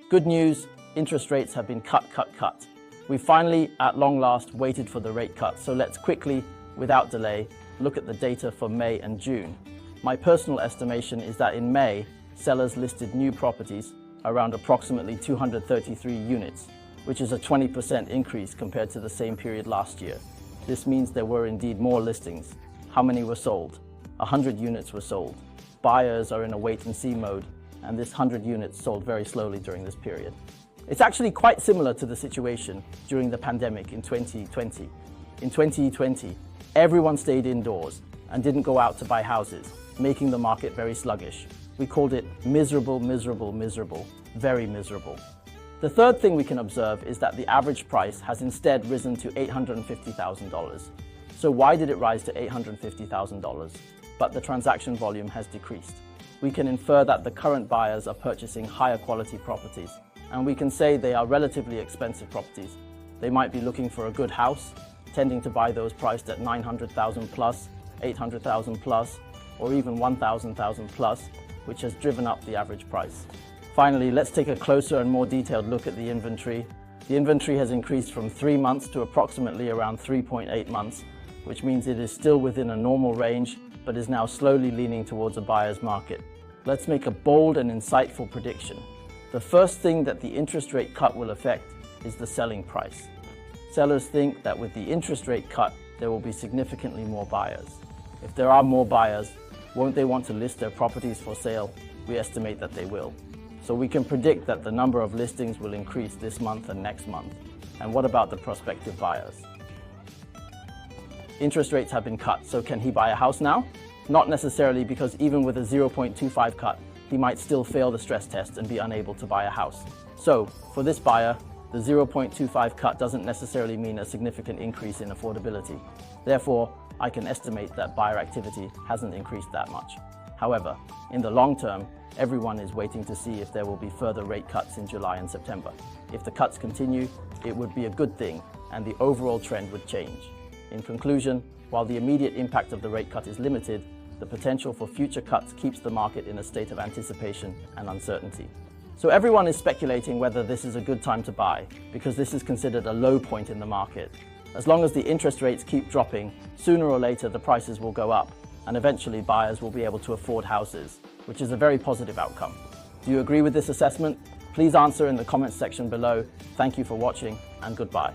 Good news, interest rates have been cut. We finally, at long last, waited for the rate cut, so let's quickly, without delay, look at the data for May and June. My personal estimation is that in May, sellers listed new properties around approximately 233 units, which is a 20% increase compared to the same period last year. This means there were indeed more listings. How many were sold? 100 units were sold. Buyers are in a wait-and-see mode, and this 100 units sold very slowly during this period. It's actually quite similar to the situation during the pandemic in 2020. In 2020, everyone stayed indoors and didn't go out to buy houses, making the market very sluggish. We called it miserable, very miserable. The third thing we can observe is that the average price has instead risen to $850,000. So why did it rise to $850,000, but the transaction volume has decreased? We can infer that the current buyers are purchasing higher quality properties, and we can say they are relatively expensive properties. They might be looking for a good house, tending to buy those priced at $900,000 plus, $800,000 plus, or even $1,000 plus, which has driven up the average price. Finally, let's take a closer and more detailed look at the inventory. The inventory has increased from 3 months to approximately around 3.8 months, which means it is still within a normal range, but is now slowly leaning towards a buyer's market. Let's make a bold and insightful prediction. The first thing that the interest rate cut will affect is the selling price. Sellers think that with the interest rate cut, there will be significantly more buyers. If there are more buyers, won't they want to list their properties for sale? We estimate that they will. So we can predict that the number of listings will increase this month and next month. And what about the prospective buyers? Interest rates have been cut, so can he buy a house now? Not necessarily, because even with a 0.25 cut, he might still fail the stress test and be unable to buy a house. So, for this buyer, the 0.25 cut doesn't necessarily mean a significant increase in affordability. Therefore, I can estimate that buyer activity hasn't increased that much. However, in the long term, everyone is waiting to see if there will be further rate cuts in July and September. If the cuts continue, it would be a good thing, and the overall trend would change. In conclusion, while the immediate impact of the rate cut is limited, the potential for future cuts keeps the market in a state of anticipation and uncertainty. So everyone is speculating whether this is a good time to buy, because this is considered a low point in the market. As long as the interest rates keep dropping, sooner or later the prices will go up, and eventually buyers will be able to afford houses, which is a very positive outcome. Do you agree with this assessment? Please answer in the comments section below. Thank you for watching, and goodbye.